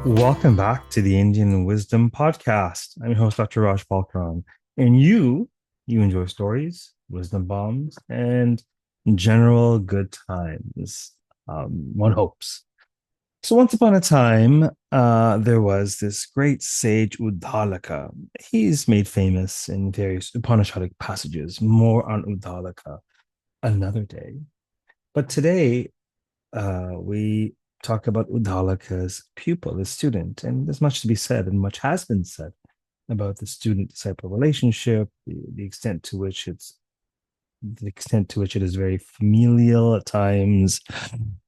Welcome back to the Indian Wisdom Podcast. I'm your host, Dr. Raj Balkaran. And you enjoy stories, wisdom bombs, and general good times. One hopes. So once upon a time, there was this great sage Uddalaka. He's made famous in various Upanishadic passages. More on Uddalaka another day. But today, we talk about Uddalaka's pupil, the student, and there's much to be said, and much has been said about the student-disciple relationship, the extent to which it is very familial at times,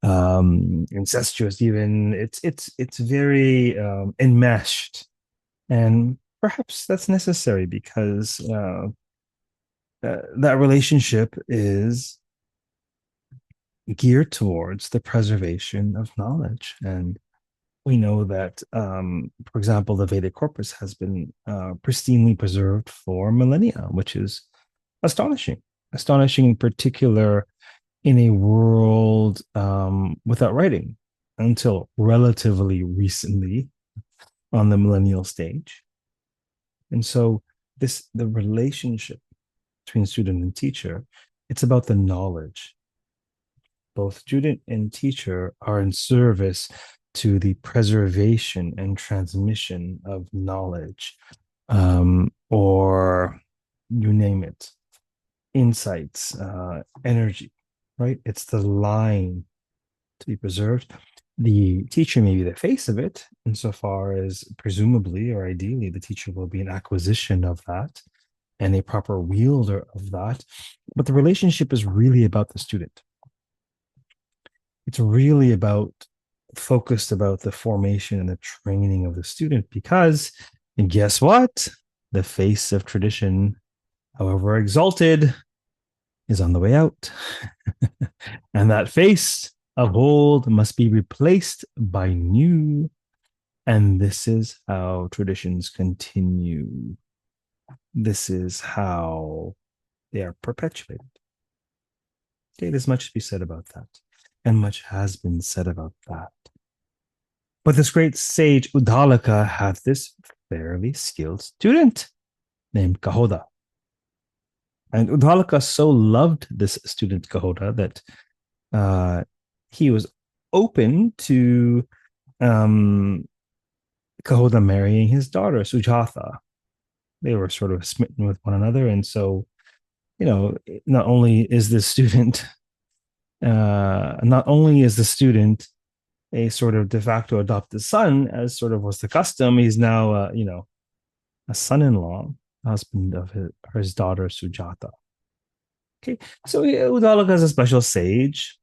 incestuous even. It's very enmeshed, and perhaps that's necessary because that relationship is geared towards the preservation of knowledge. And we know that, for example, the Vedic corpus has been pristinely preserved for millennia, which is astonishing. Astonishing in particular in a world without writing until relatively recently on the millennial stage. And so the relationship between student and teacher, it's about the knowledge. Both student and teacher are in service to the preservation and transmission of knowledge, or you name it, insights, energy, right? It's the line to be preserved. The teacher may be the face of it, insofar as presumably or ideally the teacher will be an acquisition of that and a proper wielder of that. But the relationship is really about the student. It's really focused about the formation and the training of the student because, and guess what? The face of tradition, however exalted, is on the way out. And that face of old must be replaced by new. And this is how traditions continue. This is how they are perpetuated. Okay, there's much to be said about that. And much has been said about that. But this great sage Uddalaka had this fairly skilled student named Kahoda. And Uddalaka so loved this student Kahoda that he was open to Kahoda marrying his daughter, Sujatha. They were sort of smitten with one another. And so, not only is the student a sort of de facto adopted son, as sort of was the custom. He's now, a son-in-law, husband of his daughter Sujata. Okay, so Uddalaka is a special sage,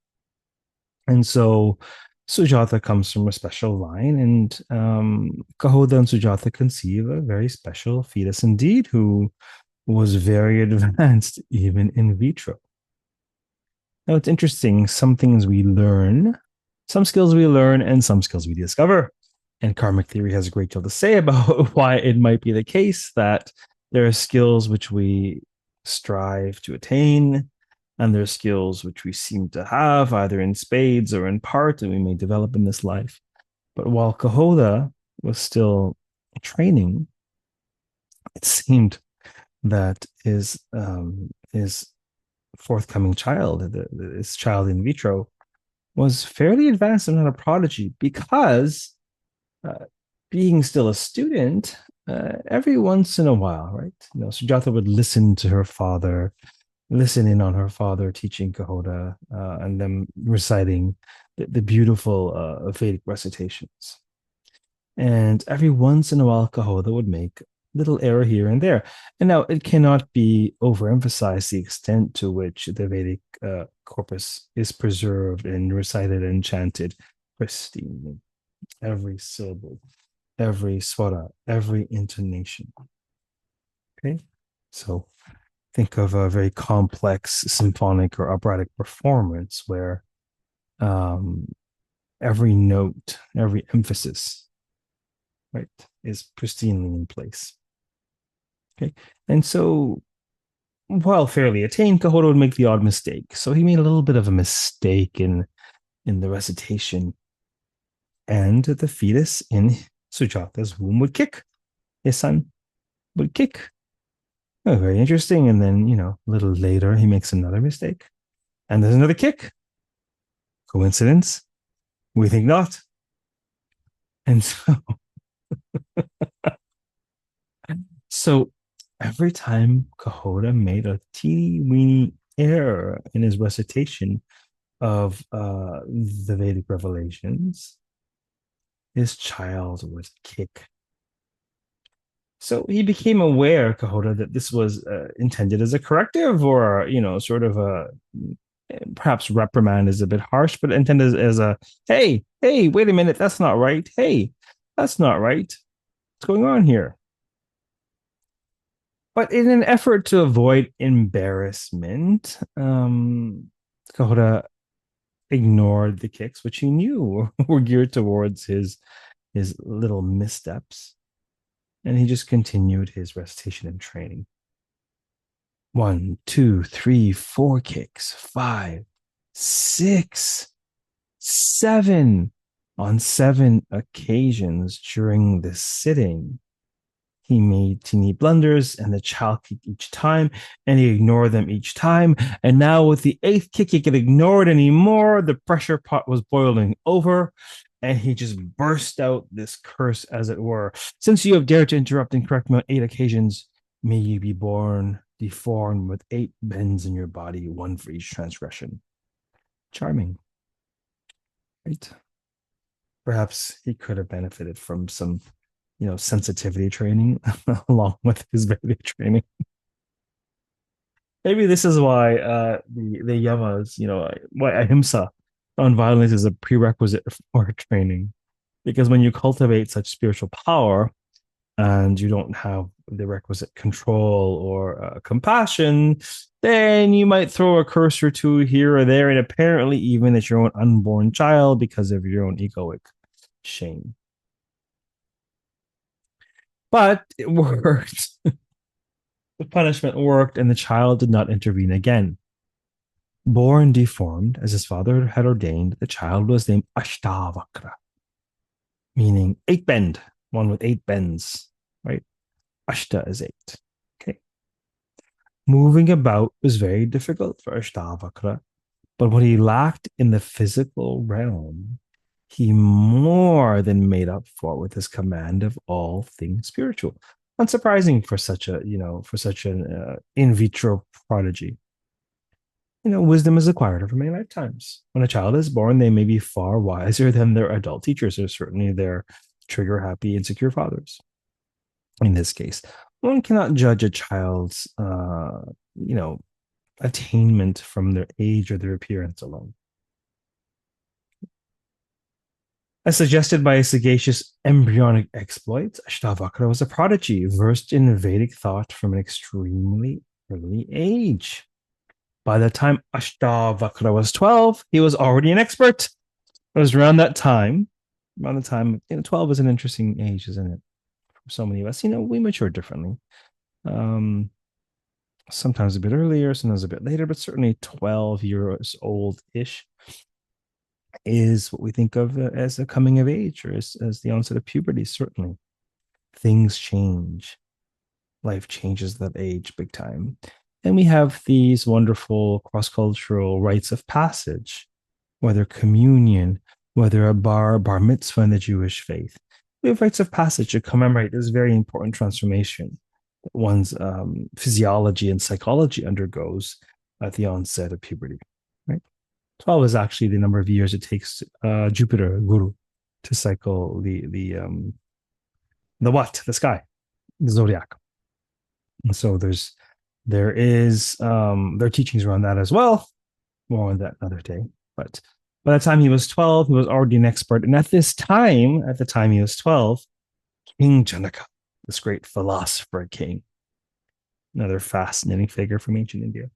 and so Sujata comes from a special line, and Kahoda and Sujata conceive a very special fetus indeed, who was very advanced even in vitro. Now it's interesting. Some things we learn, some skills we learn, and some skills we discover. And karmic theory has a great deal to say about why it might be the case that there are skills which we strive to attain, and there are skills which we seem to have either in spades or in part, and we may develop in this life. But while Kahoda was still training, it seemed that his forthcoming child, his child in vitro, was fairly advanced and not a prodigy because, being still a student, every once in a while, right? Sujata would listen to her father, listen in on her father teaching Kahoda, and them reciting the beautiful Vedic recitations. And every once in a while, Kahoda would make little error here and there. And now it cannot be overemphasized the extent to which the Vedic corpus is preserved and recited and chanted pristinely. Every syllable, every swara, every intonation. Okay, so think of a very complex symphonic or operatic performance where every note, every emphasis, right, is pristinely in place. Okay, and so while fairly attained, Kahoda would make the odd mistake. So he made a little bit of a mistake in the recitation, and the fetus in Sujata's womb would kick. His son would kick. Oh, very interesting. And then, a little later, he makes another mistake. And there's another kick. Coincidence? We think not. And so every time Kahota made a teeny weeny error in his recitation of the Vedic revelations, his child would kick. So he became aware, Kahota, that this was intended as a corrective or, sort of a perhaps reprimand is a bit harsh, but intended as a hey, wait a minute, that's not right. Hey, that's not right. What's going on here? But in an effort to avoid embarrassment, Kahota ignored the kicks, which he knew were geared towards his little missteps, and he just continued his recitation and training. 1, 2, 3, 4 kicks, 5, 6, 7. On 7 occasions during the sitting, he made teeny blunders, and the child kicked each time, and he ignored them each time. And now, with the 8th kick, he could ignore it anymore. The pressure pot was boiling over, and he just burst out this curse, as it were. Since you have dared to interrupt and correct me on 8 occasions, may you be born deformed with 8 bends in your body, 1 for each transgression. Charming, right? Perhaps he could have benefited from some, sensitivity training along with his Vedic training. Maybe this is why the yamas, why ahimsa, nonviolence, is a prerequisite for training. Because when you cultivate such spiritual power and you don't have the requisite control or compassion, then you might throw a curse or two here or there, and apparently even at your own unborn child because of your own egoic shame. But it worked. The punishment worked, and the child did not intervene again. Born deformed, as his father had ordained, the child was named Ashtavakra, meaning 8 bend, one with 8 bends, right? Ashta is 8. Okay. Moving about was very difficult for Ashtavakra, but what he lacked in the physical realm, he more than made up for with his command of all things spiritual. Unsurprising for such an in vitro prodigy. Wisdom is acquired over many lifetimes. When a child is born, they may be far wiser than their adult teachers, or certainly their trigger happy, insecure fathers. In this case, one cannot judge a child's, attainment from their age or their appearance alone. As suggested by his sagacious embryonic exploits, Ashtavakra was a prodigy, versed in Vedic thought from an extremely early age. By the time Ashtavakra was 12, he was already an expert. It was around that time, 12 is an interesting age, isn't it? For so many of us, we mature differently. Sometimes a bit earlier, sometimes a bit later, but certainly 12 years old-ish is what we think of as a coming of age, or as the onset of puberty. Certainly things change, life changes that age big time, and we have these wonderful cross-cultural rites of passage, whether communion, whether a bar mitzvah in the Jewish faith. We have rites of passage to commemorate this very important transformation that one's physiology and psychology undergoes at the onset of puberty, right? 12 is actually the number of years it takes Jupiter, Guru, to cycle the sky, the zodiac. And so there are teachings around that as well. More on that another day. But by the time he was 12, he was already an expert. And at the time he was 12, King Janaka, this great philosopher king, another fascinating figure from ancient India,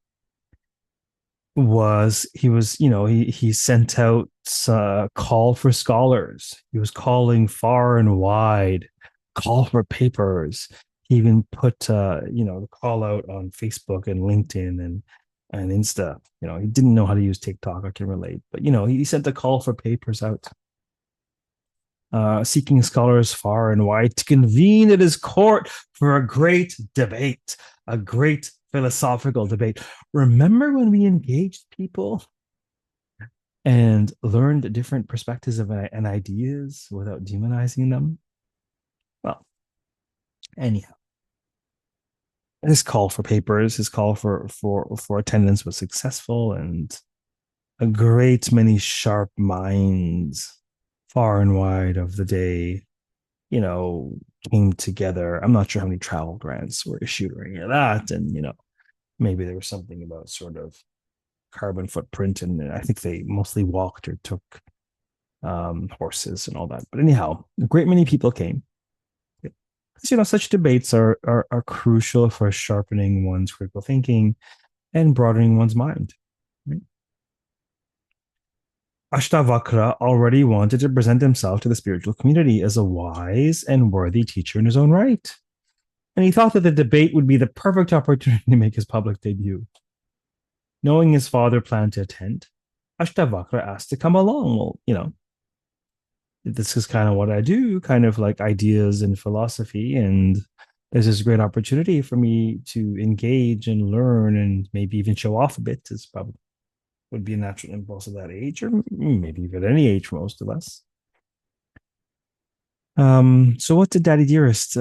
he sent out a call for scholars. He was calling far and wide, call for papers. He even put the call out on Facebook and LinkedIn and Insta. He didn't know how to use TikTok. I can relate, but he sent a call for papers out. seeking scholars far and wide to convene at his court for a great debate, a great philosophical debate. Remember when we engaged people and learned different perspectives and ideas without demonizing them? Well, anyhow, his call for papers, his call for attendance was successful, and a great many sharp minds far and wide of the day, you know, came together. I'm not sure how many travel grants were issued or any of that. And, maybe there was something about sort of carbon footprint. And I think they mostly walked or took horses and all that. But anyhow, a great many people came. Such debates are crucial for sharpening one's critical thinking and broadening one's mind. Right? Ashtavakra already wanted to present himself to the spiritual community as a wise and worthy teacher in his own right. And he thought that the debate would be the perfect opportunity to make his public debut. Knowing his father planned to attend, Ashtavakra asked to come along. Well, this is kind of what I do, kind of like ideas and philosophy. And there's this great opportunity for me to engage and learn and maybe even show off a bit, is probably would be a natural impulse at that age, or maybe even at any age for most of us. So what did Daddy Dearest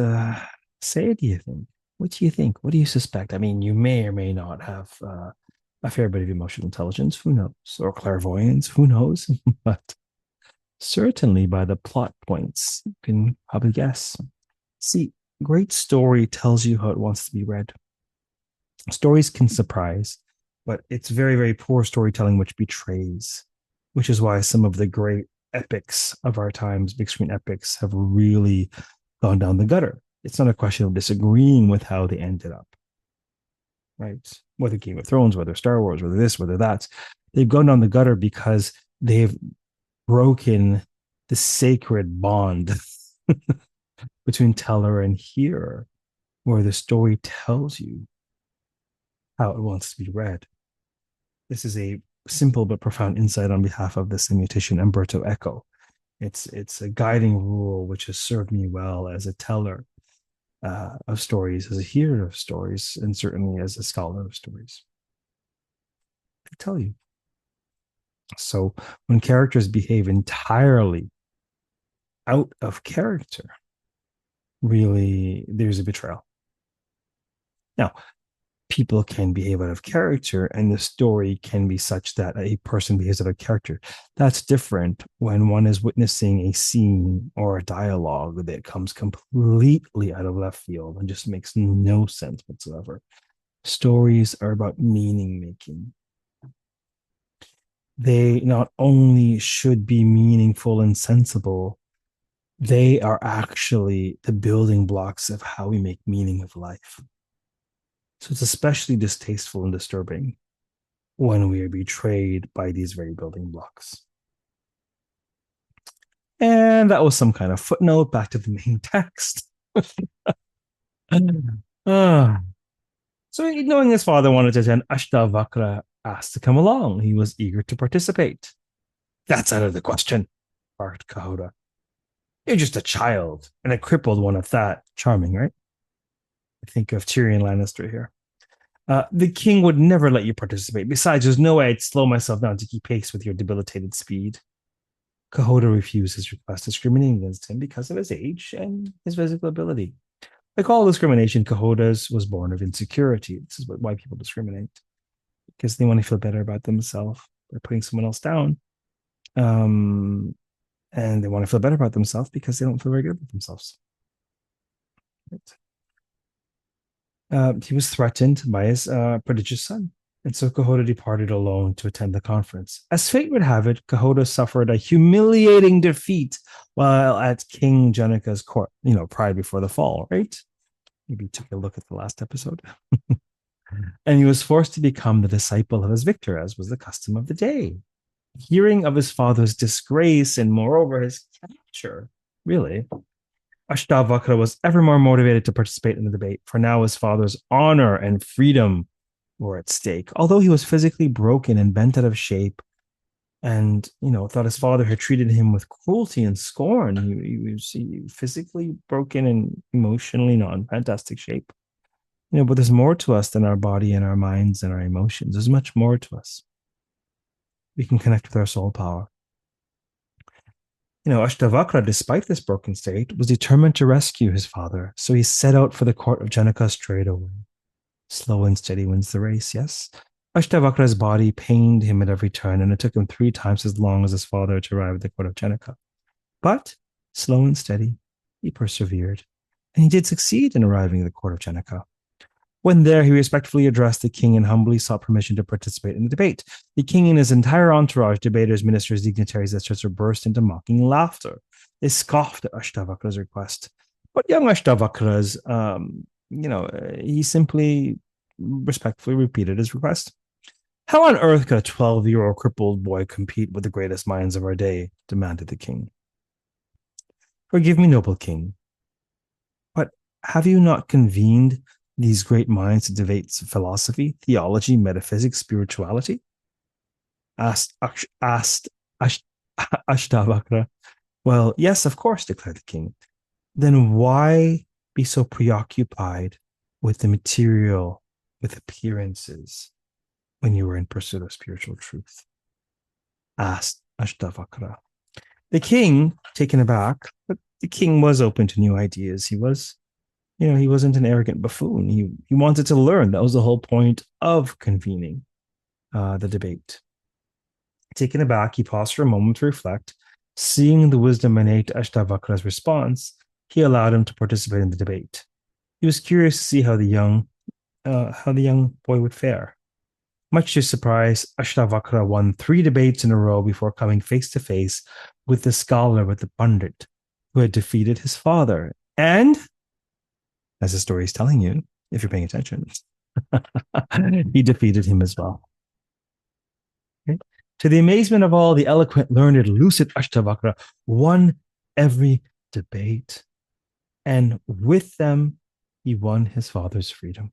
say, do you think? What do you think? What do you suspect? I mean, you may or may not have a fair bit of emotional intelligence, who knows, or clairvoyance, who knows, but certainly by the plot points, you can probably guess. See, great story tells you how it wants to be read. Stories can surprise, but it's very, very poor storytelling which betrays, which is why some of the great epics of our times, big screen epics, have really gone down the gutter. It's not a question of disagreeing with how they ended up, right? Whether Game of Thrones, whether Star Wars, whether this, whether that, they've gone down the gutter because they've broken the sacred bond between teller and hearer, where the story tells you how it wants to be read. This is a simple but profound insight on behalf of the semiotician Umberto Eco. It's a guiding rule which has served me well as a teller of stories, as a hearer of stories, and certainly as a scholar of stories. I tell you. So when characters behave entirely out of character, really, there's a betrayal. Now, people can behave out of character, and the story can be such that a person behaves out of character. That's different when one is witnessing a scene or a dialogue that comes completely out of left field and just makes no sense whatsoever. Stories are about meaning making. They not only should be meaningful and sensible, they are actually the building blocks of how we make meaning of life. So it's especially distasteful and disturbing when we are betrayed by these very building blocks. And that was some kind of footnote back to the main text. So knowing his father wanted to attend, Ashtavakra asked to come along. He was eager to participate. That's out of the question, barked Kahoda. You're just a child, and a crippled one at that. Charming, right? I think of Tyrion Lannister here. The king would never let you participate. Besides, there's no way I'd slow myself down to keep pace with your debilitated speed. Kahoda refused his request, discriminating against him because of his age and his physical ability. Like all discrimination, Kahoda's was born of insecurity. This is why people discriminate, because they want to feel better about themselves by putting someone else down. And they want to feel better about themselves because they don't feel very good about themselves. Right. He was threatened by his prodigious son, and so Kahoda departed alone to attend the conference. As fate would have it, Kahoda suffered a humiliating defeat while at King Janaka's court, pride before the fall, right? Maybe took a look at the last episode. And he was forced to become the disciple of his victor, as was the custom of the day. Hearing of his father's disgrace and moreover his capture, really, Ashtavakra was ever more motivated to participate in the debate, for now his father's honor and freedom were at stake. Although he was physically broken and bent out of shape, and thought his father had treated him with cruelty and scorn. He was physically broken and emotionally not in fantastic shape. But there's more to us than our body and our minds and our emotions. There's much more to us. We can connect with our soul power. Ashtavakra, despite this broken state, was determined to rescue his father. So he set out for the court of Janaka straight away. Slow and steady wins the race, yes? Ashtavakra's body pained him at every turn, and it took him 3 times as long as his father to arrive at the court of Janaka. But, slow and steady, he persevered, and he did succeed in arriving at the court of Janaka. When there, he respectfully addressed the king and humbly sought permission to participate in the debate. The king and his entire entourage, debaters, ministers, dignitaries, etc., burst into mocking laughter. They scoffed at Ashtavakra's request. But young Ashtavakras, he simply respectfully repeated his request. How on earth could a 12-year-old crippled boy compete with the greatest minds of our day? Demanded the king. Forgive me, noble king, but have you not convened these great minds to debate philosophy, theology, metaphysics, spirituality? Asked Ashtavakra. Well, yes, of course, declared the king. Then why be so preoccupied with the material, with appearances, when you were in pursuit of spiritual truth? Asked Ashtavakra. The king, taken aback, but the king was open to new ideas. He was, he wasn't an arrogant buffoon. He wanted to learn. That was the whole point of convening the debate. Taken aback, he paused for a moment to reflect. Seeing the wisdom innate to Ashtavakra's response, he allowed him to participate in the debate. He was curious to see how the young boy would fare. Much to his surprise, Ashtavakra won 3 debates in a row before coming face to face with the scholar, with the Pandit, who had defeated his father. And, as the story is telling you, if you're paying attention, he defeated him as well. Okay? To the amazement of all, the eloquent, learned, lucid Ashtavakra won every debate. And with them, he won his father's freedom.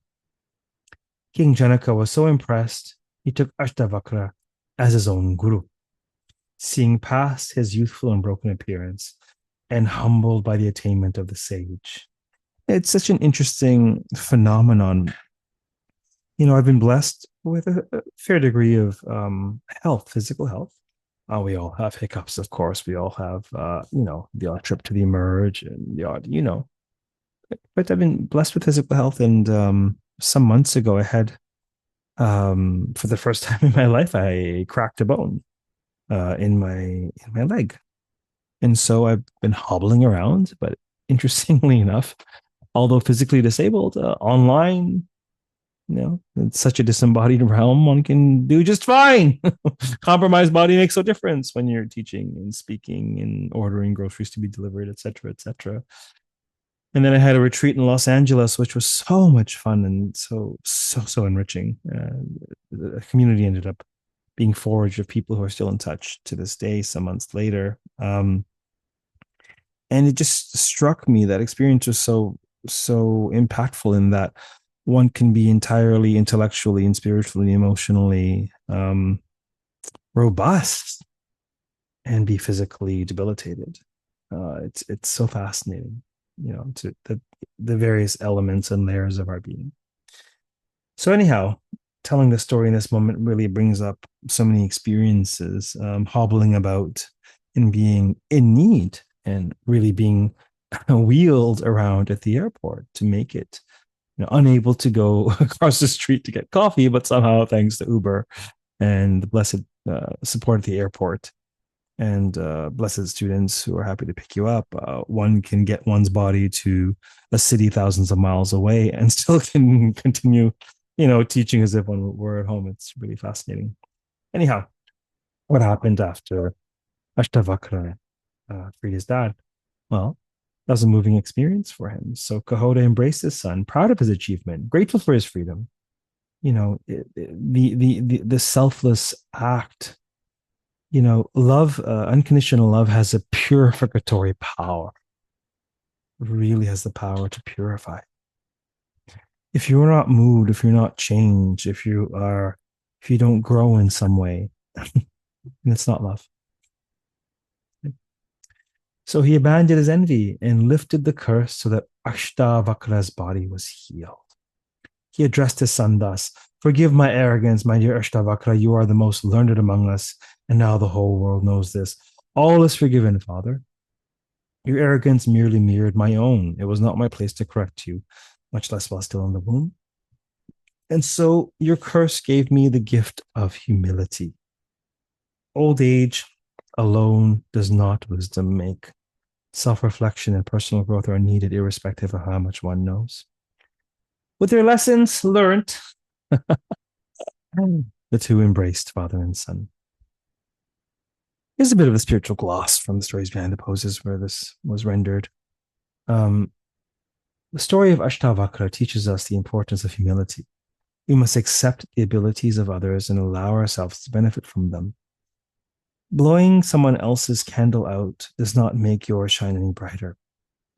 King Janaka was so impressed, he took Ashtavakra as his own guru. Seeing past his youthful and broken appearance and humbled by the attainment of the sage. It's such an interesting phenomenon. I've been blessed with a fair degree of health, physical health. We all have hiccups, of course. We all have, the odd trip to the emerge and the odd, But I've been blessed with physical health, and some months ago, I had, for the first time in my life, I cracked a bone in my leg, and so I've been hobbling around. But interestingly enough, although physically disabled, online, it's such a disembodied realm. One can do just fine. Compromised body makes no difference when you're teaching and speaking and ordering groceries to be delivered, etc., etc. And then I had a retreat in Los Angeles, which was so much fun and so enriching. The community ended up being forged of people who are still in touch to this day, some months later. And it just struck me that experience was so impactful in that one can be entirely intellectually and spiritually, emotionally robust and be physically debilitated. It's so fascinating, to the various elements and layers of our being. So anyhow, telling the story in this moment really brings up so many experiences, hobbling about and being in need and really being wheeled around at the airport to make it, unable to go across the street to get coffee, but somehow, thanks to Uber and the blessed support at the airport and blessed students who are happy to pick you up, one can get one's body to a city thousands of miles away and still can continue, teaching as if one were at home. It's really fascinating. Anyhow, what happened after Ashtavakra freed his dad? Well, that was a moving experience for him. So Kahota embraced his son, proud of his achievement, grateful for his freedom. The selfless act. Love, unconditional love has a purificatory power. It really has the power to purify. If you're not moved, if you're not changed, if you don't grow in some way, and it's not love. So he abandoned his envy and lifted the curse so that Ashtavakra's body was healed. He addressed his son thus: "Forgive my arrogance, my dear Ashtavakra. You are the most learned among us, and now the whole world knows this. All is forgiven, father. Your arrogance merely mirrored my own. It was not my place to correct you, much less while still in the womb. And so your curse gave me the gift of humility. Old age alone does not wisdom make. Self-reflection and personal growth are needed irrespective of how much one knows." With their lessons learned, the two embraced father and son. Here's a bit of a spiritual gloss from the stories behind the poses where this was rendered. Um, the story of Ashtavakra teaches us the importance of humility. We must accept the abilities of others and allow ourselves to benefit from them. Blowing someone else's candle out does not make yours shine any brighter.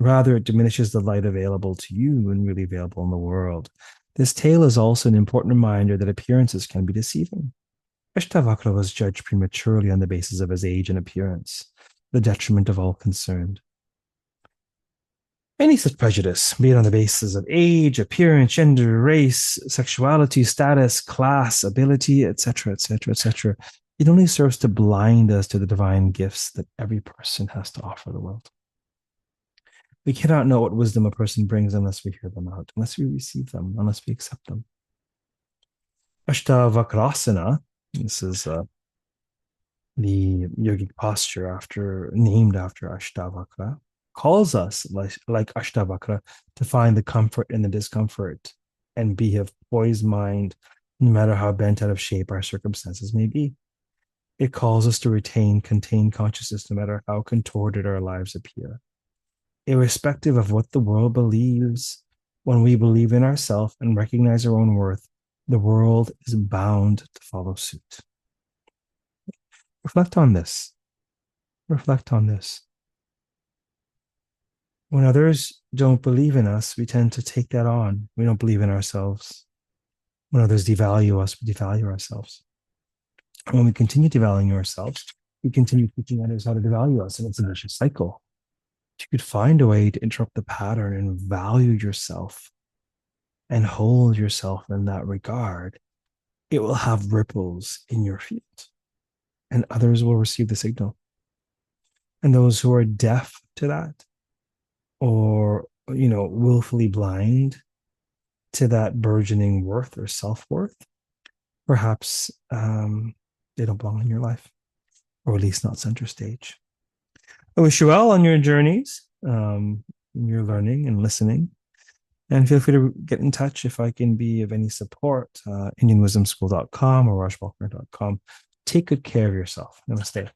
Rather, it diminishes the light available to you and really available in the world. This tale is also an important reminder that appearances can be deceiving. Ashtavakra was judged prematurely on the basis of his age and appearance, the detriment of all concerned. Any such prejudice, be it on the basis of age, appearance, gender, race, sexuality, status, class, ability, etc., etc., etc., it only serves to blind us to the divine gifts that every person has to offer the world. We cannot know what wisdom a person brings unless we hear them out, unless we receive them, unless we accept them. Ashtavakrasana, this is the yogic posture named after Ashtavakra, calls us, like Ashtavakra, to find the comfort in the discomfort and be of poised mind, no matter how bent out of shape our circumstances may be. It calls us to retain contained consciousness, no matter how contorted our lives appear. Irrespective of what the world believes, when we believe in ourselves and recognize our own worth, the world is bound to follow suit. Reflect on this. Reflect on this. When others don't believe in us, we tend to take that on. We don't believe in ourselves. When others devalue us, we devalue ourselves. And when we continue devaluing ourselves, we continue teaching others how to devalue us, and it's a vicious cycle. If you could find a way to interrupt the pattern and value yourself and hold yourself in that regard, it will have ripples in your field, and others will receive the signal. And those who are deaf to that, or willfully blind to that burgeoning worth or self-worth, perhaps they don't belong in your life, or at least not center stage. I wish you well on your journeys, in your learning and listening. And feel free to get in touch if I can be of any support. IndianWisdomSchool.com or RajBalkaran.com. Take good care of yourself. Namaste.